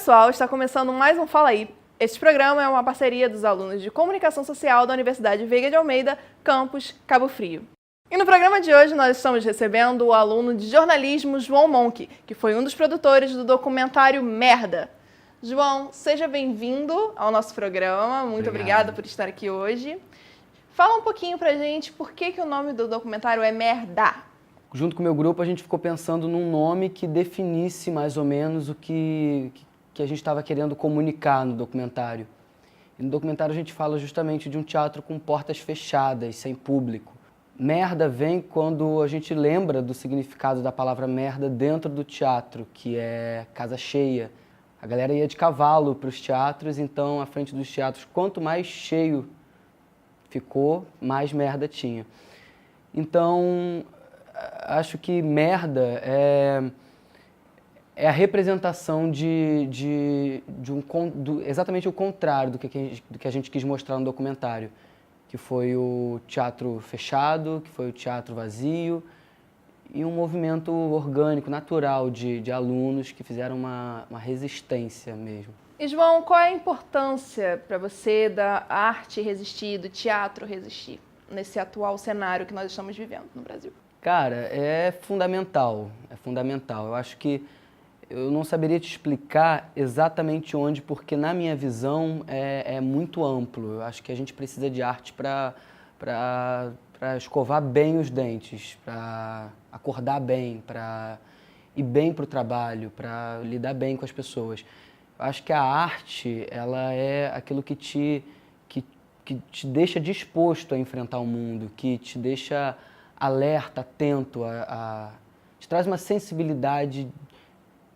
pessoal, está começando mais um Fala Aí. Este programa é uma parceria dos alunos de Comunicação Social da Universidade Veiga de Almeida, campus Cabo Frio. E no programa de hoje nós estamos recebendo o aluno de jornalismo João Monk, que foi um dos produtores do documentário Merda. João, seja bem-vindo ao nosso programa, muito obrigada por estar aqui hoje. Fala um pouquinho pra gente por que o nome do documentário é Merda. Junto com o meu grupo, a gente ficou pensando num nome que definisse mais ou menos o que a gente estava querendo comunicar no documentário. E no documentário a gente fala justamente de um teatro com portas fechadas, sem público. Merda vem quando a gente lembra do significado da palavra merda dentro do teatro, que é casa cheia. A galera ia de cavalo para os teatros, então, à frente dos teatros, quanto mais cheio ficou, mais merda tinha. Então, acho que merda é a representação exatamente o contrário do que a gente quis mostrar no documentário, que foi o teatro fechado, que foi o teatro vazio e um movimento orgânico, natural de alunos que fizeram uma resistência mesmo. E João, qual é a importância para você da arte resistir, do teatro resistir, nesse atual cenário que nós estamos vivendo no Brasil? Cara, é fundamental, é fundamental. Eu acho que eu não saberia te explicar exatamente onde, porque na minha visão é muito amplo. Eu acho que a gente precisa de arte para escovar bem os dentes, para acordar bem, para ir bem para o trabalho, para lidar bem com as pessoas. Eu acho que a arte, ela é aquilo que te deixa disposto a enfrentar o mundo, que te deixa alerta, atento, te traz uma sensibilidade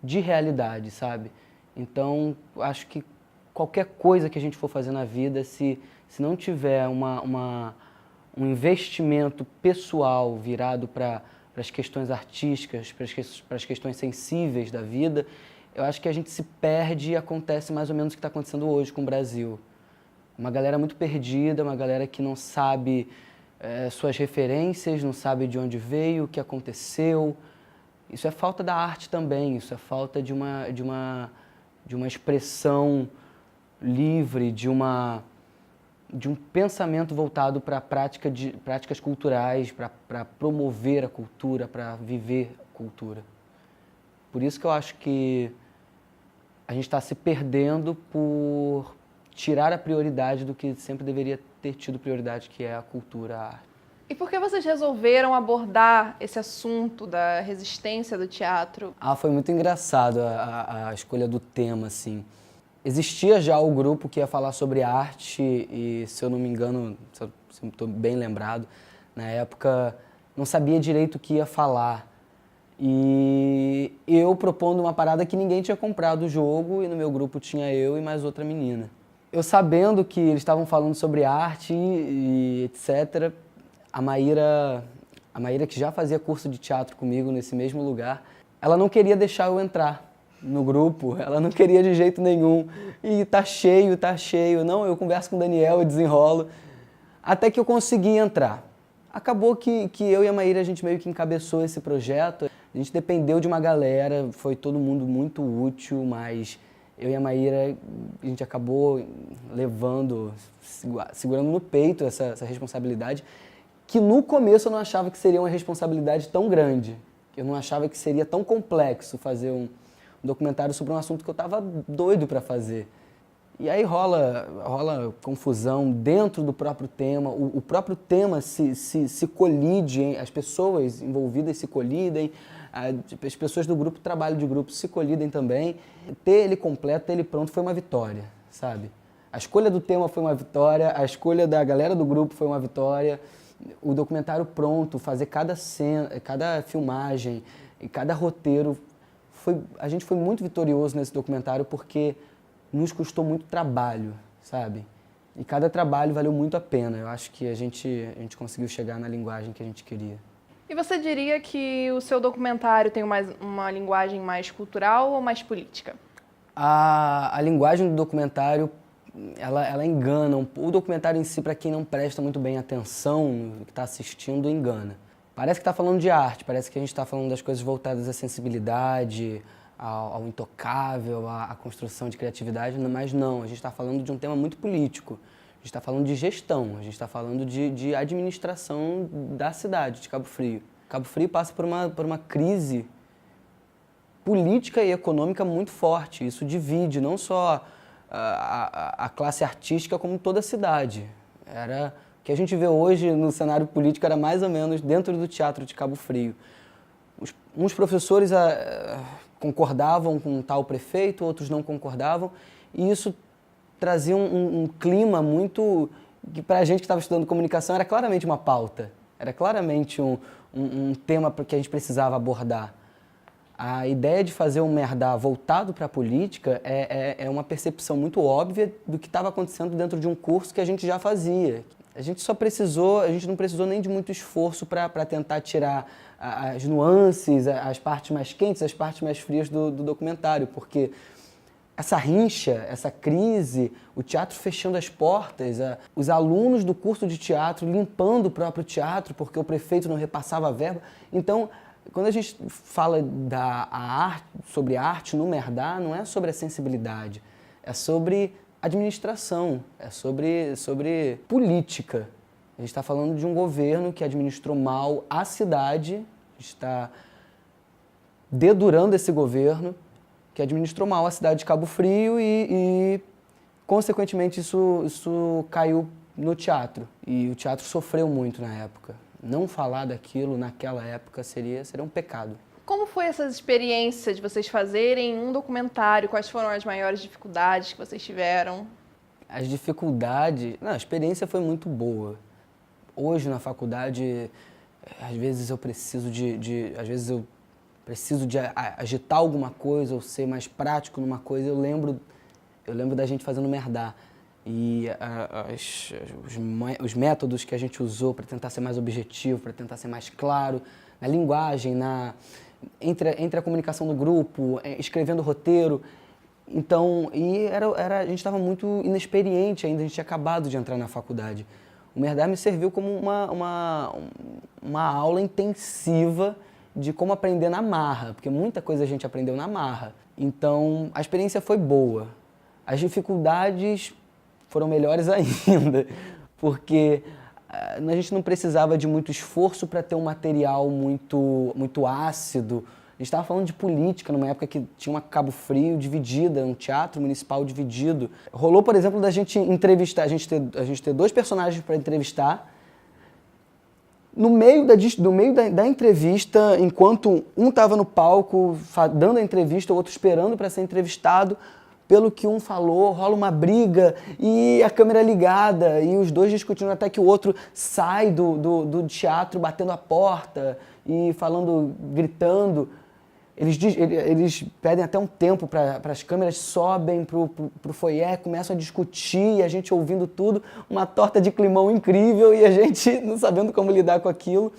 de realidade, sabe? Então, acho que qualquer coisa que a gente for fazer na vida, se não tiver um investimento pessoal virado para as questões artísticas, para as questões sensíveis da vida, eu acho que a gente se perde e acontece mais ou menos o que está acontecendo hoje com o Brasil. Uma galera muito perdida, uma galera que não sabe suas referências, não sabe de onde veio, o que aconteceu. Isso é falta da arte também, isso é falta de uma expressão livre, de um pensamento voltado para práticas culturais, para promover a cultura, para viver a cultura. Por isso que eu acho que a gente está se perdendo por tirar a prioridade do que sempre deveria ter tido prioridade, que é a cultura, a arte. E por que vocês resolveram abordar esse assunto da resistência do teatro? Foi muito engraçado a escolha do tema, assim. Existia já o grupo que ia falar sobre arte e, se eu não me engano, se eu estou bem lembrado, na época não sabia direito o que ia falar. E eu propondo uma parada que ninguém tinha comprado o jogo e no meu grupo tinha eu e mais outra menina. Eu sabendo que eles estavam falando sobre arte e etc., a Maíra, que já fazia curso de teatro comigo nesse mesmo lugar, ela não queria deixar eu entrar no grupo, ela não queria de jeito nenhum. E tá cheio. Não, eu converso com o Daniel e desenrolo. Até que eu consegui entrar. Acabou que eu e a Maíra, a gente meio que encabeçou esse projeto. A gente dependeu de uma galera, foi todo mundo muito útil, mas eu e a Maíra, a gente acabou segurando no peito essa responsabilidade, que no começo eu não achava que seria uma responsabilidade tão grande. Eu não achava que seria tão complexo fazer um documentário sobre um assunto que eu estava doido para fazer. E aí rola confusão dentro do próprio tema, o próprio tema se colide, as pessoas envolvidas se colidem, as pessoas do grupo, trabalho de grupo, se colidem também. Ter ele completo, ter ele pronto foi uma vitória, sabe? A escolha do tema foi uma vitória, a escolha da galera do grupo foi uma vitória, o documentário pronto, fazer cada cena, cada filmagem e cada roteiro, a gente foi muito vitorioso nesse documentário porque nos custou muito trabalho, sabe? E cada trabalho valeu muito a pena. Eu acho que a gente conseguiu chegar na linguagem que a gente queria. E você diria que o seu documentário tem uma linguagem mais cultural ou mais política? A linguagem do documentário, ela engana. O documentário em si, para quem não presta muito bem atenção no que está assistindo, engana. Parece que está falando de arte, parece que a gente está falando das coisas voltadas à sensibilidade, ao intocável, à construção de criatividade, mas não, a gente está falando de um tema muito político. A gente está falando de gestão, a gente está falando de administração da cidade de Cabo Frio. Cabo Frio passa por uma crise política e econômica muito forte. Isso divide não só a classe artística, como toda a cidade. O que a gente vê hoje no cenário político era mais ou menos dentro do teatro de Cabo Frio. Uns professores concordavam com tal prefeito, outros não concordavam, e isso trazia um clima muito... que para a gente que estava estudando comunicação era claramente uma pauta, era claramente um tema que a gente precisava abordar. A ideia de fazer um Merdá voltado para a política é uma percepção muito óbvia do que estava acontecendo dentro de um curso que a gente já fazia. A gente não precisou nem de muito esforço para tentar tirar as nuances, as partes mais quentes, as partes mais frias do documentário, porque essa rincha, essa crise, o teatro fechando as portas, os alunos do curso de teatro limpando o próprio teatro porque o prefeito não repassava a verba. Então, quando a gente fala sobre arte no Merdá, não é sobre a sensibilidade, é sobre administração, é sobre política. A gente está falando de um governo que administrou mal a cidade, a gente está dedurando esse governo, que administrou mal a cidade de Cabo Frio e consequentemente, isso caiu no teatro. E o teatro sofreu muito na época. Não falar daquilo naquela época seria um pecado. Como foi essa experiência de vocês fazerem um documentário? Quais foram as maiores dificuldades que vocês tiveram? As dificuldades... a experiência foi muito boa. Hoje, na faculdade, às vezes eu preciso de agitar alguma coisa ou ser mais prático numa coisa. Eu lembro da gente fazendo Merdá. E os métodos que a gente usou para tentar ser mais objetivo, para tentar ser mais claro, na linguagem, entre a comunicação do grupo, escrevendo roteiro. Então, a gente estava muito inexperiente ainda, a gente tinha acabado de entrar na faculdade. O Merdá me serviu como uma aula intensiva de como aprender na marra, porque muita coisa a gente aprendeu na marra. Então, a experiência foi boa. As dificuldades foram melhores ainda, porque a gente não precisava de muito esforço para ter um material muito ácido. A gente estava falando de política numa época que tinha uma Cabo Frio dividida, um teatro municipal dividido. Rolou, por exemplo, da gente entrevistar, a gente ter dois personagens para entrevistar. No meio da entrevista, enquanto um estava no palco dando a entrevista, o outro esperando para ser entrevistado, pelo que um falou, rola uma briga e a câmera ligada e os dois discutindo até que o outro sai do teatro batendo a porta e falando, gritando. Eles pedem até um tempo para as câmeras sobem pro foyer, começam a discutir e a gente ouvindo tudo, uma torta de climão incrível e a gente não sabendo como lidar com aquilo.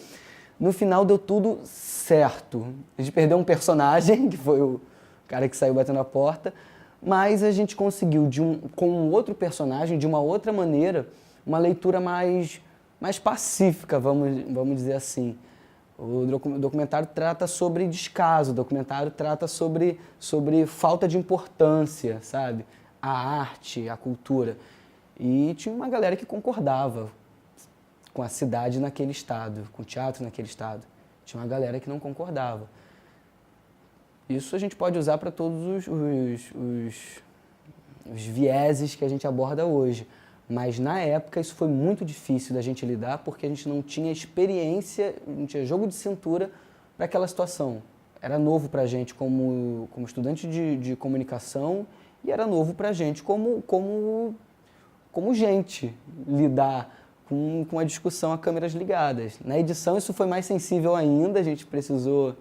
No final deu tudo certo. A gente perdeu um personagem, que foi o cara que saiu batendo a porta, mas a gente conseguiu, com um outro personagem, de uma outra maneira, uma leitura mais pacífica, vamos dizer assim. O documentário trata sobre descaso, o documentário trata sobre falta de importância, sabe? A arte, a cultura. E tinha uma galera que concordava com a cidade naquele estado, com o teatro naquele estado. Tinha uma galera que não concordava. Isso a gente pode usar para todos os vieses que a gente aborda hoje. Mas na época isso foi muito difícil da gente lidar porque a gente não tinha experiência, não tinha jogo de cintura para aquela situação. Era novo para a gente como estudante de comunicação e era novo para a gente como gente lidar com a discussão a câmeras ligadas. Na edição isso foi mais sensível ainda, a gente precisou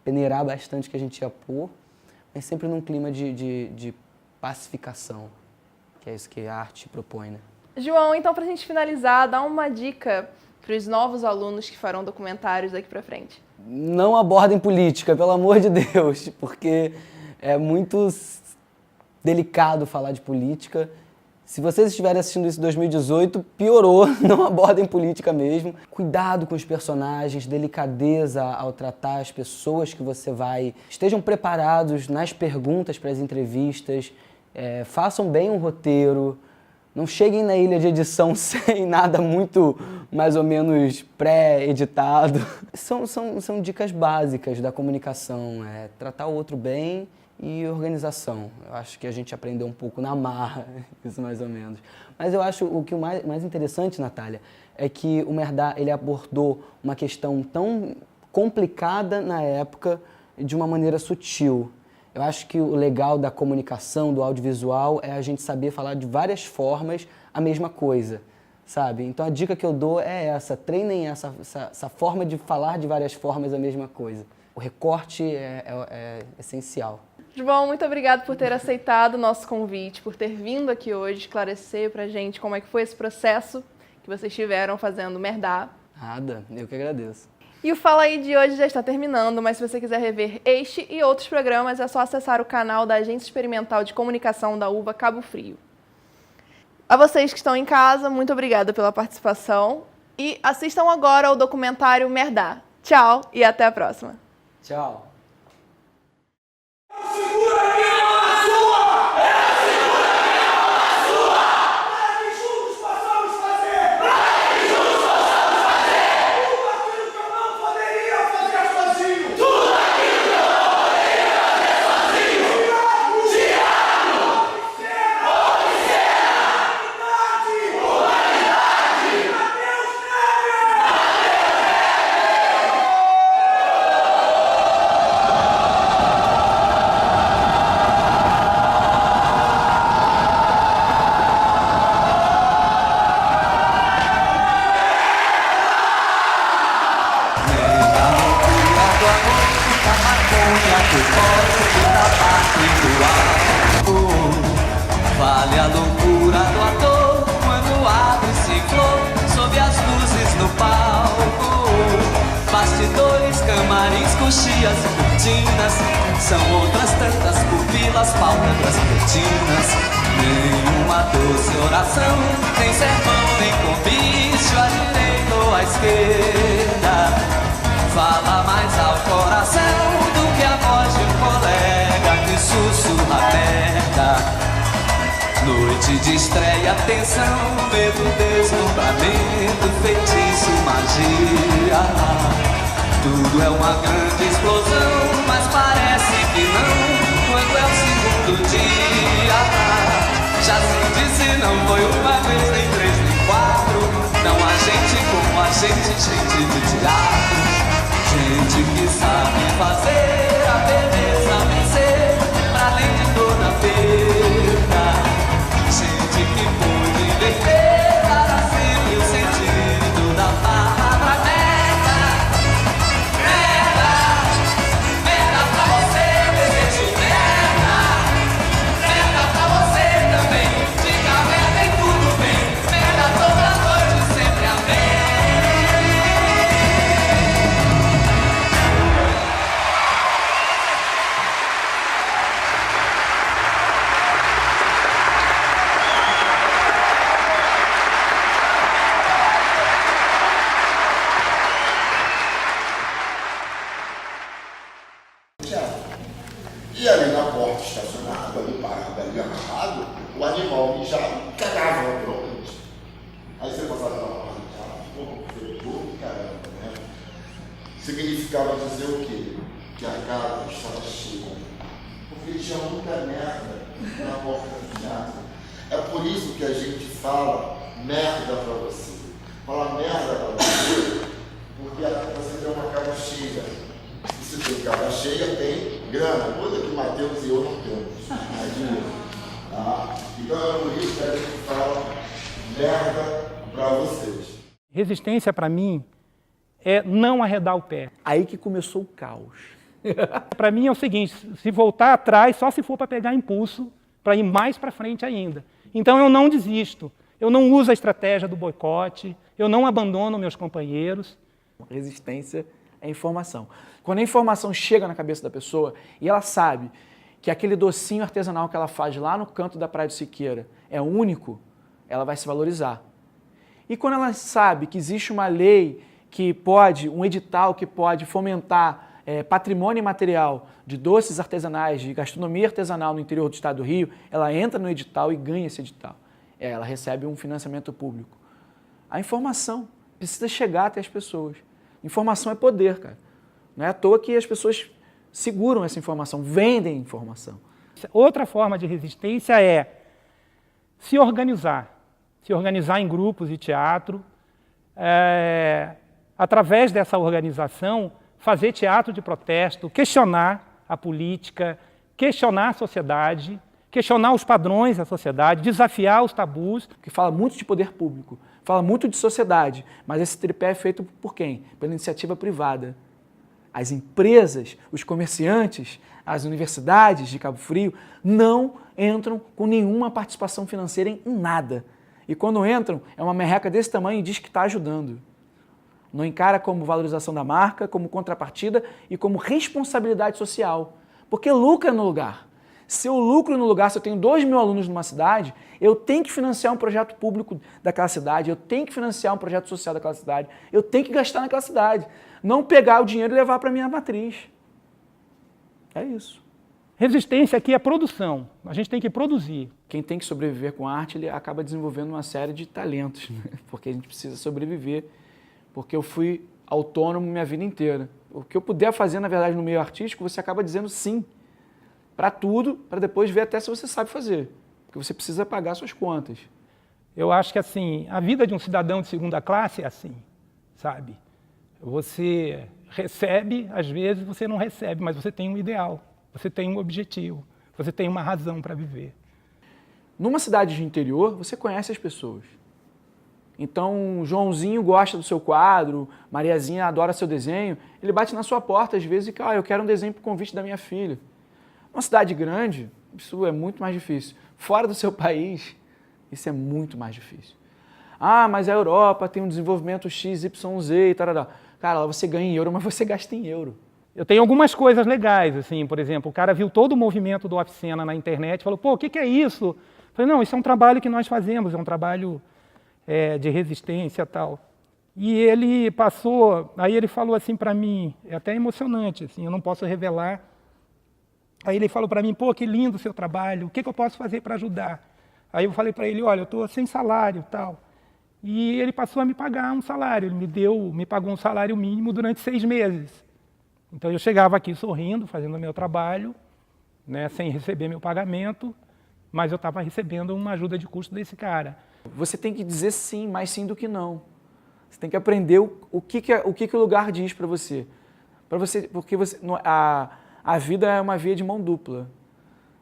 peneirar bastante o que a gente ia pôr, mas sempre num clima de pacificação, que é isso que a arte propõe, né? João, então pra gente finalizar, dá uma dica para os novos alunos que farão documentários daqui pra frente. Não abordem política, pelo amor de Deus, porque é muito delicado falar de política Se vocês estiverem assistindo isso em 2018, piorou, não abordem política mesmo. Cuidado com os personagens, delicadeza ao tratar as pessoas que você vai. Estejam preparados nas perguntas para as entrevistas, façam bem um roteiro, não cheguem na ilha de edição sem nada muito mais ou menos pré-editado. São dicas básicas da comunicação, tratar o outro bem e organização. Eu acho que a gente aprendeu um pouco na marra, isso mais ou menos. Mas eu acho o mais interessante, Natália, é que o Merdá ele abordou uma questão tão complicada na época de uma maneira sutil. Eu acho que o legal da comunicação, do audiovisual, é a gente saber falar de várias formas a mesma coisa, sabe? Então a dica que eu dou é essa, treinem essa forma de falar de várias formas a mesma coisa. O recorte é essencial. João, muito obrigado por ter aceitado o nosso convite, por ter vindo aqui hoje esclarecer pra gente como é que foi esse processo que vocês tiveram fazendo Merdá. Nada, eu que agradeço. E o Fala Aí de hoje já está terminando, mas se você quiser rever este e outros programas, é só acessar o canal da Agência Experimental de Comunicação da UVA Cabo Frio. A vocês que estão em casa, muito obrigada pela participação e assistam agora ao documentário Merdá. Tchau e até a próxima. Tchau. Vale a loucura do ator quando abre-se flor sob as luzes no palco. Bastidores, camarins, coxias e cortinas são outras tantas pupilas, pálpebras retinas. Nenhuma doce oração, nem sermão, nem convite à direita ou à esquerda. Fala mais ao coração do que a voz de um colega que sussurra aperta. Noite de estreia, tensão, medo, deslumbramento, feitiço, magia. Tudo é uma grande explosão, mas parece que não, quando é o segundo dia. Já se disse, não foi uma vez, nem três, nem quatro. Não há gente como a gente de teatro. Gente que sabe fazer a beleza vencer, pra além de toda perda. Gente que pôde inverter para sempre o sentido da palavra merda. Merda, merda pra você, desejo merda. Merda pra você também, diga merda e tudo bem. Merda toda noite, sempre amém. E ali na porta estacionada, ali parado, ali amarrado, o animal mijava e cagava naturalmente. Aí você passava na porta e falava, pô, fedor, caramba, né? Significava dizer o quê? Que a casa estava cheia. Porque tinha muita merda na porta da casa. É por isso que a gente fala merda pra você. Fala merda pra você, porque você tem uma casa cheia. E se tem casa cheia, tem grana, coisa que Matheus e eu não temos. Tá? Então é por isso que a gente fala merda pra vocês. Resistência, para mim, é não arredar o pé. Aí que começou o caos. Para mim é o seguinte, se voltar atrás, só se for para pegar impulso, para ir mais para frente ainda. Então eu não desisto, eu não uso a estratégia do boicote, eu não abandono meus companheiros. Resistência é informação. Quando a informação chega na cabeça da pessoa e ela sabe que aquele docinho artesanal que ela faz lá no canto da Praia do Siqueira é único, ela vai se valorizar. E quando ela sabe que existe uma lei que pode, um edital que pode fomentar patrimônio imaterial de doces artesanais, de gastronomia artesanal no interior do estado do Rio, ela entra no edital e ganha esse edital. Ela recebe um financiamento público. A informação precisa chegar até as pessoas. Informação é poder, cara. Não é à toa que as pessoas seguram essa informação, vendem informação. Outra forma de resistência é se organizar em grupos de teatro, através dessa organização, fazer teatro de protesto, questionar a política, questionar a sociedade, questionar os padrões da sociedade, desafiar os tabus. Que fala muito de poder público, fala muito de sociedade, mas esse tripé é feito por quem? Pela iniciativa privada. As empresas, os comerciantes, as universidades de Cabo Frio não entram com nenhuma participação financeira em nada. E quando entram, é uma merreca desse tamanho e diz que está ajudando. Não encara como valorização da marca, como contrapartida e como responsabilidade social. Porque lucra no lugar. Se eu lucro no lugar, se eu tenho 2.000 alunos numa cidade, eu tenho que financiar um projeto público daquela cidade, eu tenho que financiar um projeto social daquela cidade, eu tenho que gastar naquela cidade. Não pegar o dinheiro e levar para a minha matriz. É isso. Resistência aqui é produção. A gente tem que produzir. Quem tem que sobreviver com arte, ele acaba desenvolvendo uma série de talentos, né? Porque a gente precisa sobreviver. Porque eu fui autônomo minha vida inteira. O que eu puder fazer, na verdade, no meio artístico, você acaba dizendo sim para tudo, para depois ver até se você sabe fazer. Porque você precisa pagar suas contas. Eu acho que assim, a vida de um cidadão de segunda classe é assim, sabe? Você recebe, às vezes você não recebe, mas você tem um ideal, você tem um objetivo, você tem uma razão para viver. Numa cidade de interior, você conhece as pessoas. Então, Joãozinho gosta do seu quadro, Mariazinha adora seu desenho, ele bate na sua porta às vezes e fala, eu quero um desenho para o convite da minha filha. Numa cidade grande, isso é muito mais difícil. Fora do seu país, isso é muito mais difícil. Ah, mas a Europa tem um desenvolvimento XYZ e tarará. Cara, lá você ganha em euro, mas você gasta em euro. Eu tenho algumas coisas legais, assim, por exemplo, o cara viu todo o movimento do Oficena na internet e falou, pô, o que é isso? Eu falei, não, isso é um trabalho que nós fazemos, é um trabalho de resistência e tal. E ele passou, aí ele falou assim para mim, é até emocionante, assim, eu não posso revelar. Aí ele falou para mim, pô, que lindo o seu trabalho, o que eu posso fazer para ajudar? Aí eu falei para ele, olha, eu estou sem salário e tal. E ele passou a me pagar um salário, ele me pagou um salário mínimo durante 6 meses. Então eu chegava aqui sorrindo, fazendo o meu trabalho, né, sem receber meu pagamento, mas eu estava recebendo uma ajuda de custo desse cara. Você tem que dizer sim, mais sim do que não. Você tem que aprender o que o lugar diz para você. Porque a vida é uma via de mão dupla.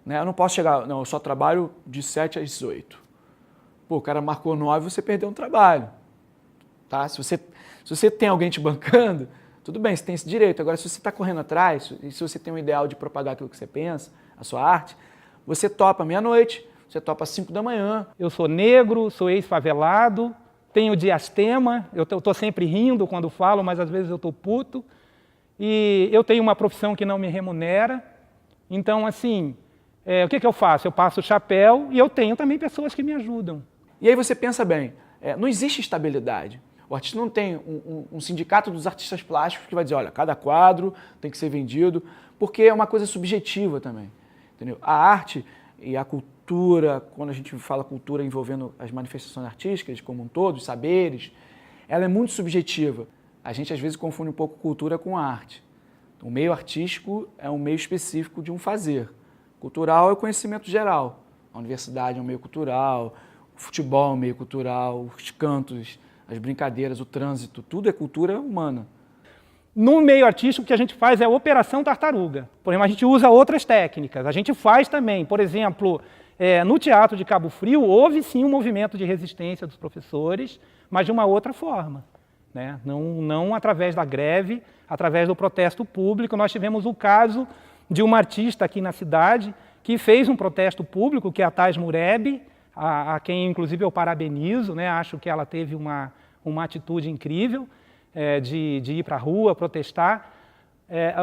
Né? Eu não posso chegar, não, eu só trabalho de 7 às 18. Pô, o cara marcou 9, você perdeu um trabalho. Tá? Se você tem alguém te bancando, tudo bem, você tem esse direito. Agora, se você está correndo atrás, e se você tem um ideal de propagar aquilo que você pensa, a sua arte, você topa meia-noite, você topa às 5 da manhã. Eu sou negro, sou ex-favelado, tenho diastema, eu estou sempre rindo quando falo, mas às vezes eu estou puto. E eu tenho uma profissão que não me remunera. Então, assim, o que eu faço? Eu passo o chapéu e eu tenho também pessoas que me ajudam. E aí você pensa bem, não existe estabilidade. O artista não tem um sindicato dos artistas plásticos que vai dizer, olha, cada quadro tem que ser vendido, porque é uma coisa subjetiva também. Entendeu? A arte e a cultura, quando a gente fala cultura envolvendo as manifestações artísticas como um todo, os saberes, ela é muito subjetiva. A gente às vezes confunde um pouco cultura com arte. O meio artístico é um meio específico de um fazer. Cultural é o conhecimento geral. A universidade é um meio cultural, o futebol é um meio cultural, os cantos, as brincadeiras, o trânsito, tudo é cultura humana. No meio artístico, o que a gente faz é a operação tartaruga. Por exemplo, a gente usa outras técnicas. A gente faz também, por exemplo, no Teatro de Cabo Frio, houve sim um movimento de resistência dos professores, mas de uma outra forma. Né? Não através da greve, através do protesto público. Nós tivemos o caso de uma artista aqui na cidade que fez um protesto público, que é a Thais Mureb, a quem inclusive eu parabenizo, né? Acho que ela teve uma atitude incrível de ir para a rua protestar.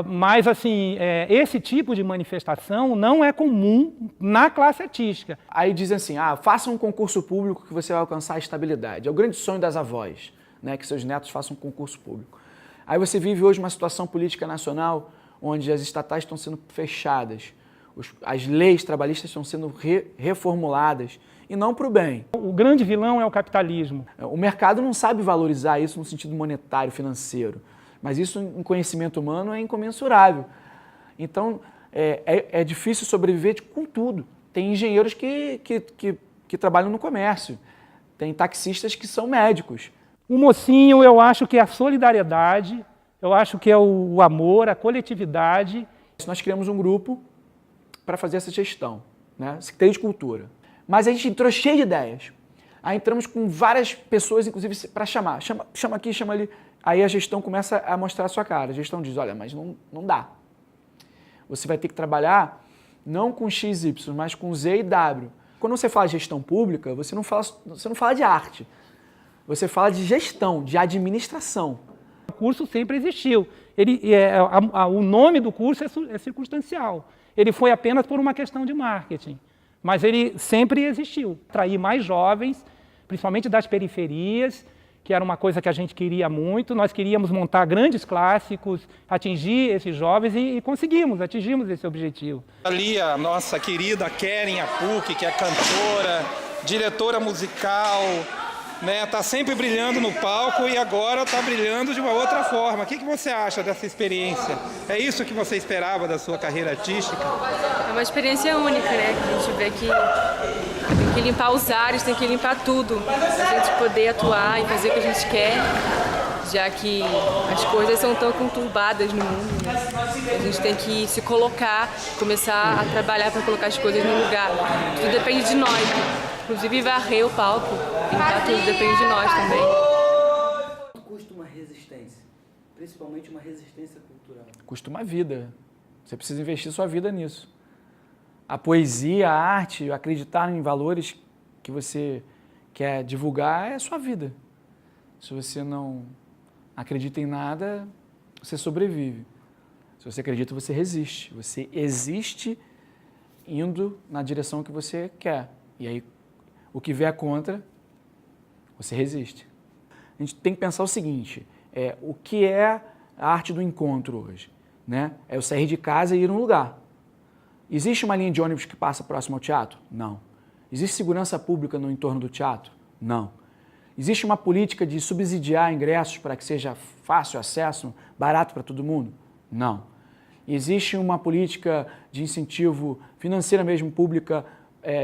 Mas, assim, esse tipo de manifestação não é comum na classe artística. Aí dizem assim, faça um concurso público que você vai alcançar a estabilidade. É o grande sonho das avós, né, que seus netos façam um concurso público. Aí você vive hoje uma situação política nacional onde as estatais estão sendo fechadas, as leis trabalhistas estão sendo reformuladas, e não para o bem. O grande vilão é o capitalismo. O mercado não sabe valorizar isso no sentido monetário, financeiro, mas isso em conhecimento humano é incomensurável. Então, é difícil sobreviver com tudo. Tem engenheiros que trabalham no comércio, tem taxistas que são médicos. O mocinho, eu acho que é a solidariedade, eu acho que é o amor, a coletividade. Nós criamos um grupo para fazer essa gestão, né? Secretaria de Cultura. Mas a gente entrou cheio de ideias. Aí entramos com várias pessoas, inclusive, para chamar. Chama aqui, chama ali. Aí a gestão começa a mostrar a sua cara. A gestão diz, olha, mas não dá. Você vai ter que trabalhar não com X, Y, mas com Z e W. Quando você fala de gestão pública, você não fala de arte. Você fala de gestão, de administração. O curso sempre existiu. O nome do curso é circunstancial. Ele foi apenas por uma questão de marketing. Mas ele sempre existiu. Atrair mais jovens, principalmente das periferias, que era uma coisa que a gente queria muito. Nós queríamos montar grandes clássicos, atingir esses jovens e atingimos esse objetivo. Ali a nossa querida Keren Apuc, que é cantora, diretora musical, né, tá sempre brilhando no palco e agora está brilhando de uma outra forma. O que você acha dessa experiência? É isso que você esperava da sua carreira artística? É uma experiência única, né? Que a gente vê que tem que limpar os ares, tem que limpar tudo, para a gente poder atuar e fazer o que a gente quer, já que as coisas são tão conturbadas no mundo, né? A gente tem que se colocar, começar a trabalhar para colocar as coisas no lugar. Tudo depende de nós, inclusive varrer o palco, limpar tudo depende de nós também. Quanto custa uma resistência? Principalmente uma resistência cultural. Custa uma vida. Você precisa investir sua vida nisso. A poesia, a arte, acreditar em valores que você quer divulgar é sua vida. Se você não acredita em nada, você sobrevive. Se você acredita, você resiste. Você existe indo na direção que você quer. E aí, o que vier contra, você resiste. A gente tem que pensar o seguinte, o que é a arte do encontro hoje? Né? É eu sair de casa e ir num lugar. Existe uma linha de ônibus que passa próximo ao teatro? Não. Existe segurança pública no entorno do teatro? Não. Existe uma política de subsidiar ingressos para que seja fácil acesso, barato para todo mundo? Não. Existe uma política de incentivo financeira mesmo, pública,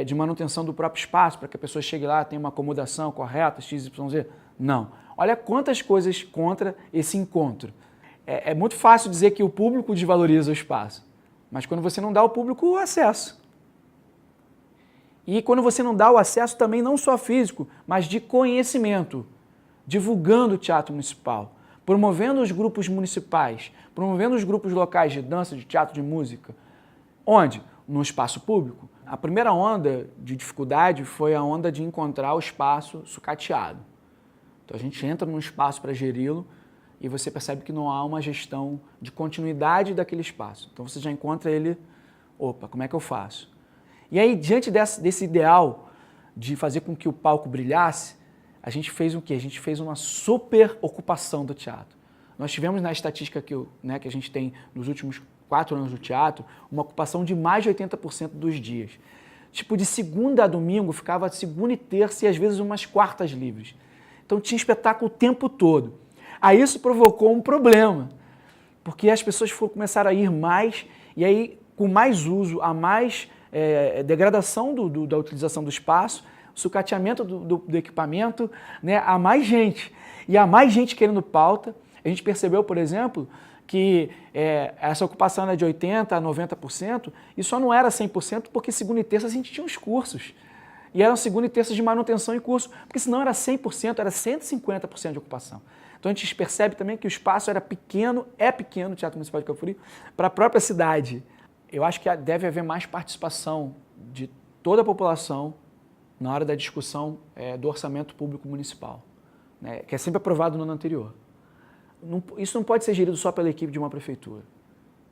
de manutenção do próprio espaço, para que a pessoa chegue lá, tenha uma acomodação correta, XYZ? Não. Olha quantas coisas contra esse encontro. É muito fácil dizer que o público desvaloriza o espaço, mas quando você não dá ao público o acesso. E quando você não dá o acesso também não só físico, mas de conhecimento, divulgando o teatro municipal, promovendo os grupos municipais, promovendo os grupos locais de dança, de teatro, de música. Onde? No espaço público. A primeira onda de dificuldade foi a onda de encontrar o espaço sucateado. Então a gente entra num espaço para geri-lo e você percebe que não há uma gestão de continuidade daquele espaço. Então você já encontra ele, opa, como é que eu faço? E aí, diante desse ideal de fazer com que o palco brilhasse, a gente fez o quê? A gente fez uma super ocupação do teatro. Nós tivemos na estatística que a gente tem nos últimos 4 anos do teatro, uma ocupação de mais de 80% dos dias. Tipo, de segunda a domingo, ficava segunda e terça e às vezes umas quartas livres. Então tinha espetáculo o tempo todo. Aí isso provocou um problema, porque as pessoas começaram a ir mais, e aí com mais uso, a mais degradação da utilização do espaço, sucateamento do equipamento, né, a mais gente. E a mais gente querendo pauta. A gente percebeu, por exemplo, que essa ocupação era de 80% a 90%, e só não era 100% porque segunda e terça a gente tinha os cursos. E eram segunda e terça de manutenção e curso, porque senão era 100%, era 150% de ocupação. Então a gente percebe também que o espaço era pequeno, o Teatro Municipal de Cabo Frio, para a própria cidade. Eu acho que deve haver mais participação de toda a população na hora da discussão do orçamento público municipal, né, que é sempre aprovado no ano anterior. isso não pode ser gerido só pela equipe de uma prefeitura.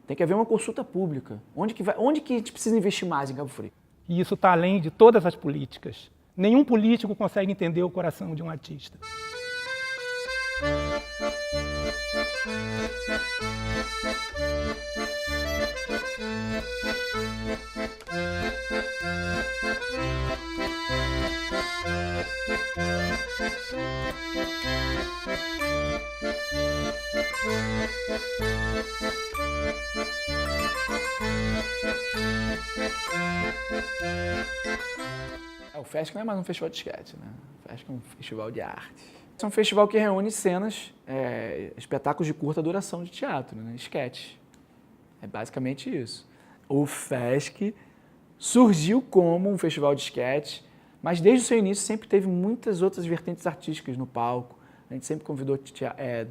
Tem que haver uma consulta pública. Onde que a gente precisa investir mais em Cabo Frio? E isso está além de todas as políticas. Nenhum político consegue entender o coração de um artista. O FESC não é mais um festival de esquete, né? O FESC é um festival de arte. É um festival que reúne cenas, espetáculos de curta duração de teatro, né? Esquete. É basicamente isso. O FESC surgiu como um festival de esquete, mas desde o seu início sempre teve muitas outras vertentes artísticas no palco. A gente sempre convidou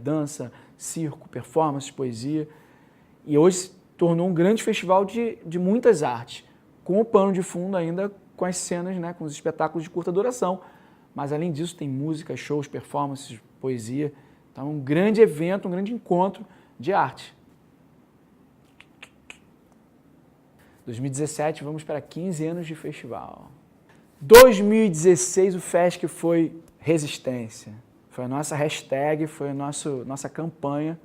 dança, circo, performance, poesia. E hoje se tornou um grande festival de muitas artes, com o pano de fundo ainda com as cenas, né, com os espetáculos de curta duração. Mas além disso tem música, shows, performances, poesia. Então é um grande evento, um grande encontro de arte. 2017, vamos para 15 anos de festival. 2016 o FESC foi resistência. Foi a nossa hashtag, foi a nossa campanha.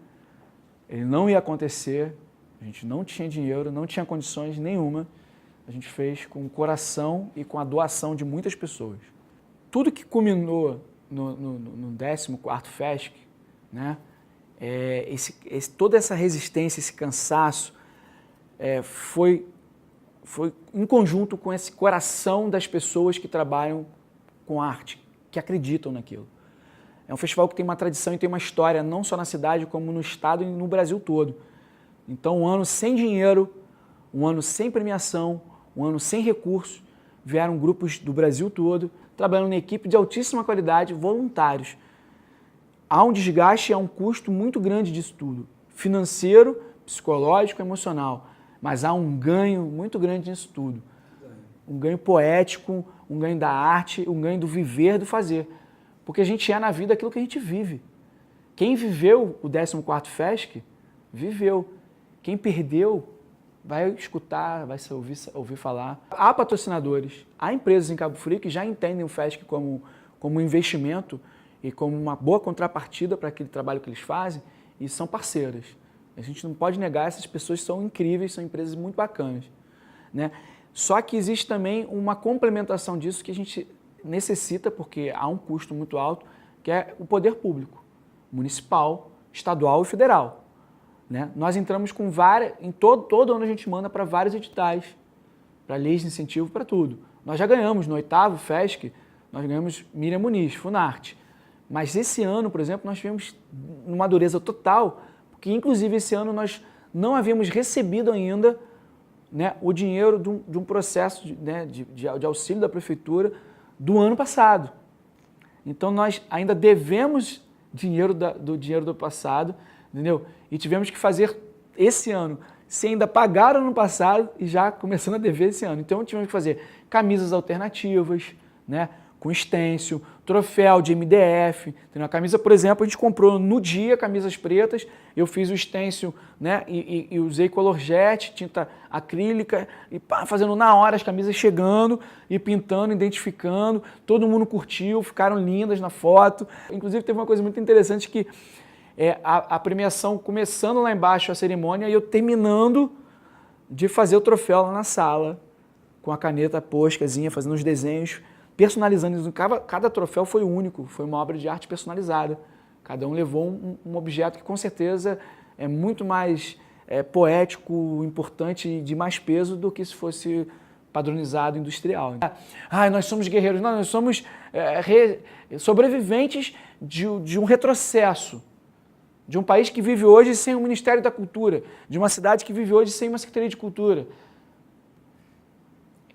Ele não ia acontecer, a gente não tinha dinheiro, não tinha condições nenhuma. A gente fez com o coração e com a doação de muitas pessoas. Tudo que culminou no 14º FESC, né, toda essa resistência, esse cansaço, foi em conjunto com esse coração das pessoas que trabalham com arte, que acreditam naquilo. É um festival que tem uma tradição e tem uma história, não só na cidade, como no estado e no Brasil todo. Então, um ano sem dinheiro, um ano sem premiação, um ano sem recursos, vieram grupos do Brasil todo, trabalhando em equipe de altíssima qualidade, voluntários. Há um desgaste, há um custo muito grande disso tudo, financeiro, psicológico, emocional, mas há um ganho muito grande nisso tudo. Um ganho poético, um ganho da arte, um ganho do viver, do fazer. Porque a gente é na vida aquilo que a gente vive. Quem viveu o 14º FESC, viveu. Quem perdeu, vai escutar, vai se ouvir falar. Há patrocinadores, há empresas em Cabo Frio que já entendem o FESC como um investimento e como uma boa contrapartida para aquele trabalho que eles fazem e são parceiras. A gente não pode negar, essas pessoas são incríveis, são empresas muito bacanas, né? Só que existe também uma complementação disso que a gente necessita, porque há um custo muito alto, que é o poder público, municipal, estadual e federal. Né? Nós entramos com várias, todo ano a gente manda para vários editais, para leis de incentivo, para tudo. Nós já ganhamos no 8º FESC, nós ganhamos Miriam Muniz, Funarte. Mas esse ano, por exemplo, nós tivemos uma dureza total, porque inclusive esse ano nós não havíamos recebido ainda, né, o dinheiro de um processo de auxílio da prefeitura do ano passado. Então nós ainda devemos dinheiro do dinheiro do passado, entendeu? E tivemos que fazer esse ano, sem ainda pagar o ano passado e já começando a dever esse ano. Então tivemos que fazer camisas alternativas, né, com stencil, troféu de MDF. Entendeu? A camisa, por exemplo, a gente comprou no dia camisas pretas, eu fiz o stencil, né, e usei color jet, tinta acrílica, e fazendo na hora as camisas chegando e pintando, identificando. Todo mundo curtiu, ficaram lindas na foto. Inclusive teve uma coisa muito interessante que a premiação começando lá embaixo, a cerimônia, e eu terminando de fazer o troféu lá na sala, com a caneta poscazinha, fazendo os desenhos, personalizando. Cada troféu foi único, foi uma obra de arte personalizada. Cada um levou um objeto que com certeza é muito mais poético, importante e de mais peso do que se fosse padronizado, industrial. Nós somos guerreiros. Não, nós somos sobreviventes de um retrocesso. De um país que vive hoje sem o Ministério da Cultura, de uma cidade que vive hoje sem uma Secretaria de Cultura.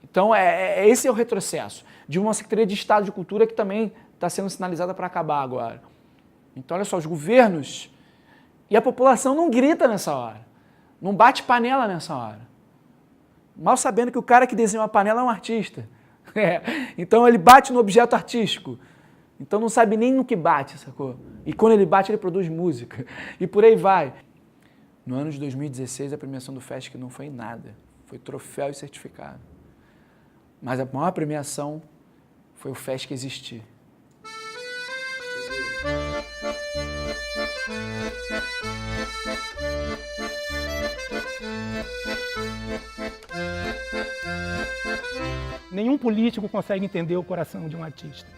Então, esse é o retrocesso, de uma Secretaria de Estado de Cultura que também está sendo sinalizada para acabar agora. Então, olha só, os governos e a população não grita nessa hora, não bate panela nessa hora. Mal sabendo que o cara que desenhou a panela é um artista. Então, ele bate no objeto artístico. Então não sabe nem no que bate, sacou? E quando ele bate, ele produz música. E por aí vai. No ano de 2016, a premiação do FESC não foi em nada. Foi troféu e certificado. Mas a maior premiação foi o FESC existir. Nenhum político consegue entender o coração de um artista.